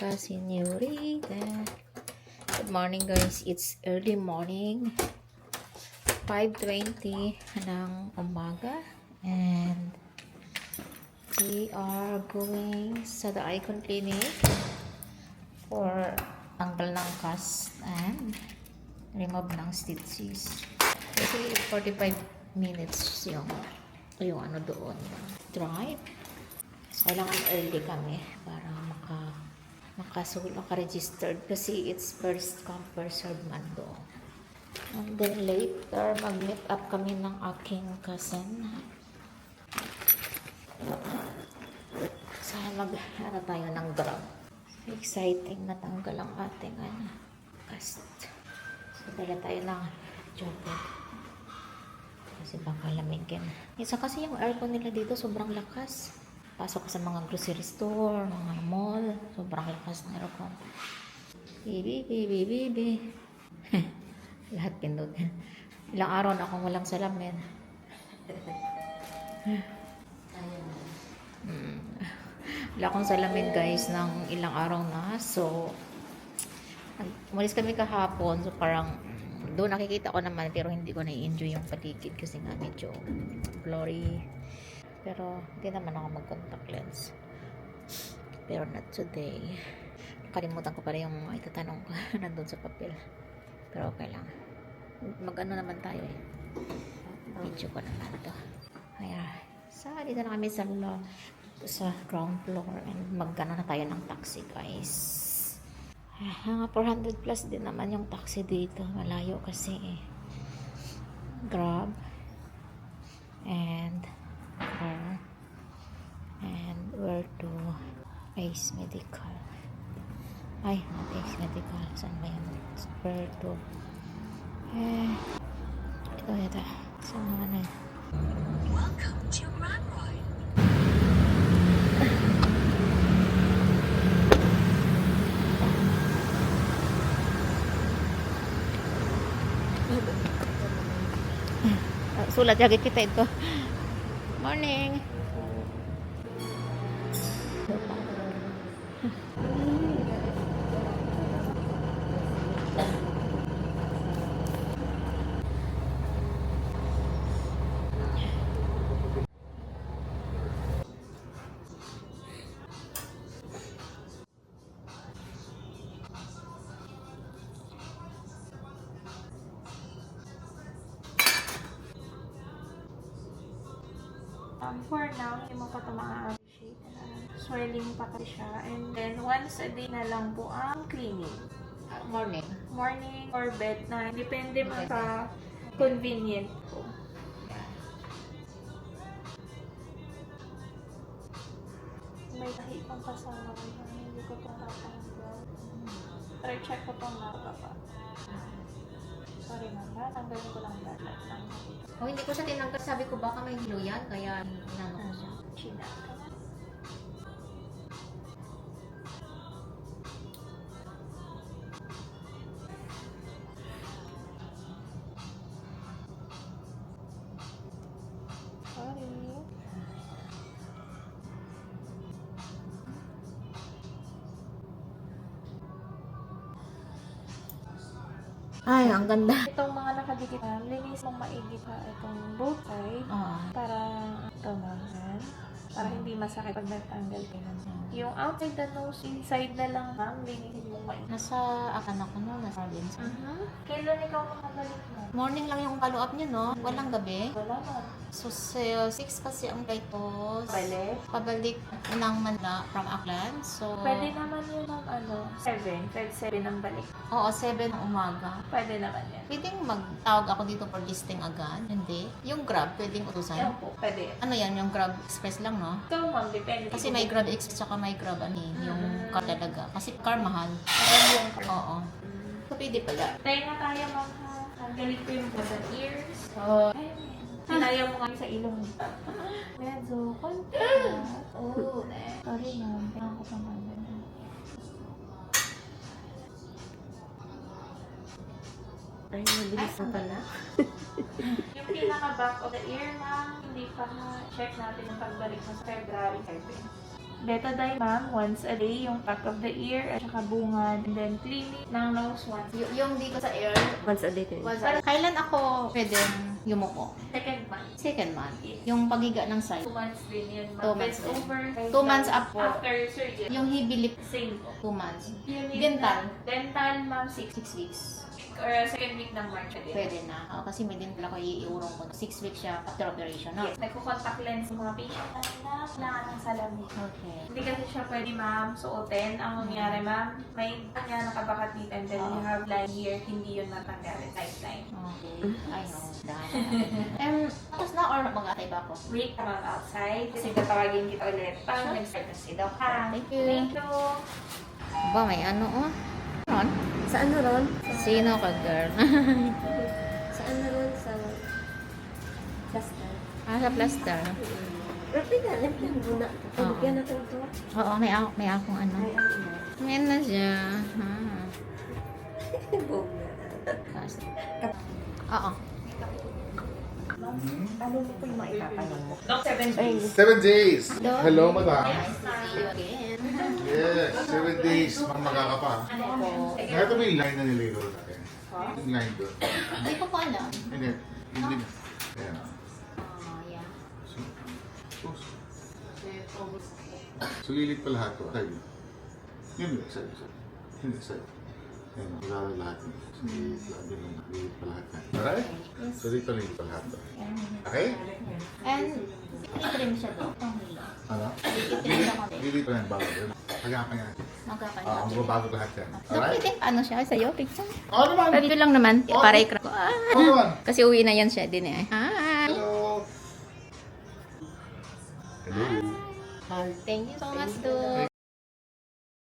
La Señorita. Good morning guys. It's early morning. 5:20 ng umaga. And we are going sa the Icon Clinic for tanggal ng cast and remove ng stitches. Kasi 45 minutes yung ano doon. Drive. So, kailangan early kami para maka-registered kasi it's first come first served man doon. And then later mag-meet up kami ng aking cousin. Sana tayo ng Grab. Exciting na tanggal ang ating cast. So dala tayo ng jacket. Kasi baka lamigin. Isa kasi yung aircon nila dito sobrang lakas. Pasok sa mga grocery store, mga mall, sobrang lakas ng aircon. Bibi. Lahat pindot. Ilang araw na akong walang salamin. Wala akong salamin guys ng ilang araw na. So, umalis kami kahapon. So, parang doon nakikita ko naman pero hindi ko na-enjoy yung paligid kasi nga medyo blurry. Pero hindi naman ako mag-contact lens. Pero not today. Nakalimutan ko pala yung itatanong ko nandun sa papel. Pero okay lang. Mag-ano naman tayo eh. Video ko naman to. Kaya, dito na kami sa ground floor and mag-ano na tayo ng taxi guys. 400 plus din naman yung taxi dito. Malayo kasi eh. Grab and car and where to Ace Medical. Ay, not Ace Medical. Saan ba yan? Where to ito. Saan naman eh? Welcome to Radroy. Sulat jacket kita ito. Morning. For now, hindi mo pa ito ma-appreciate. Swelling pa kasi siya. And then, once a day na lang po ang cleaning. Morning. Morning or bedtime. Depende mo sa convenient po. May tahi pang kasama ko. Hindi ko itong tatanggal. Try check ko itong nakakapa. Sorry mama, tanggalin ko lang lahat lang. Oh, hindi ko siya tinanggal. Sabi ko baka may hilo yan. Kaya inano ko siya. China. Sorry. Ay, ang ganda. Itong mga nakadikit na, linis mong maigi pa itong both side para tumahan. Para hindi masakit pag natanggal ka na. Yung outside the nose, inside na lang ma'am, linisin mong maigi. Nasa akan ako no, nasa province. Kailan ikaw makabalik mo? Morning lang yung follow-up niyo, no? Walang gabi. Wala na. So, 6 kasi ang flight ko. Balik? Pabalik ng Manila from Aklan. So, Pwede naman yun ng 7. Pwede 7 ang balik. oo, 7 ng umaga. Pwede naman yan. Pwedeng magtawag ako dito for listing agad? Hindi. Yung Grab, pwedeng utusan? Yan po, pwede. Ano yan? Yung Grab Express lang, no? So ma'am, depende. Kasi may Grab Express tsaka may Grab yung car talaga. Kasi car mahal. Yung Oo. So, pwede pala. tayo na tayo ma'am ha. Tanggalin ko yung button ears. So, sinaya mo kami sa ilong. Medyo konti na. Oh, sorry ma'am. Kailangan ko pang ano. Ay, mabilis na pala. Yung pinaka-back of the ear ma'am, hindi pa check natin yung pagbalik mo sa February 7. Betadine, ma'am, once a day, yung back of the ear, at saka bungad, and then cleaning ng nose once. Yung dito sa ear, Once a day din. kailan ako pwedeng yumuko? Second month. Second month. Yung pagiga ng side. 2 months din yun, ma'am. 2 months Best din. over. 2 months up po. After surgery. Yung hibilip, Same po. 2 months. Yun yung Dental. Dental, ma'am, 6 6 weeks. or second week ng March. Pwede na. Kasi may din pala ko iurong ko. 6 weeks siya after operation, no? Yes, nagko-contact lens yung mga patient na kailangan ng salamin. Okay. Hindi kasi siya pwede, ma'am, suotin. Ang mangyari, ma'am, may kanya nakabakat dito and then you have line here, hindi yun matanggal. Sideline. Okay. I know. Tapos na or mag-atay ba ako? Wait ka, ma'am, outside. Kasi tatawagin kita ulit. Parang nag-start na si Doc, ha? Thank you. Thank you. Ba, may ano, oh. Ron? Sa ano ron? Sino ka, girl? Sa ano ron? Sa plaster. Sa plaster. Rapi na, limpihan muna. Oo. Limpihan natin ito. Oo, may akong ano. Ay, ano na. May na siya. Ha. Boom na. Oo. Ano mo po yung maitatanong mo? Doc, 7 days. 7 days. Hello, madam. Nice to see you again. Yes, 7 days. Magmaga ka pa. Oo. Nakita mo yung line na nilagay ko natin? Yung line doon. Hindi ko pa alam. Hindi. Hindi. Ayan. Yeah. So, lilit pa lahat to. Side. Yun, side. Hindi, side. Ayan, maglalagay lahat yun. So, lilit pa lahat yan. Alright? So, dito lilit pa lahat to. Okay? And, i-trim siya doon. Ang hilo. Ano? I-trim siya kami. Lilit pa yan, bago. Kagapa yan. Magkakanya. Ang babago lahat yan. So, Alright? pwede ano siya sa'yo? Picture? Oo naman! Review lang naman. Oo. Para ikra ko. Oo naman! Kasi uwi na yan siya din eh. Hi! Hello! Hello! Thank you so much, Dude.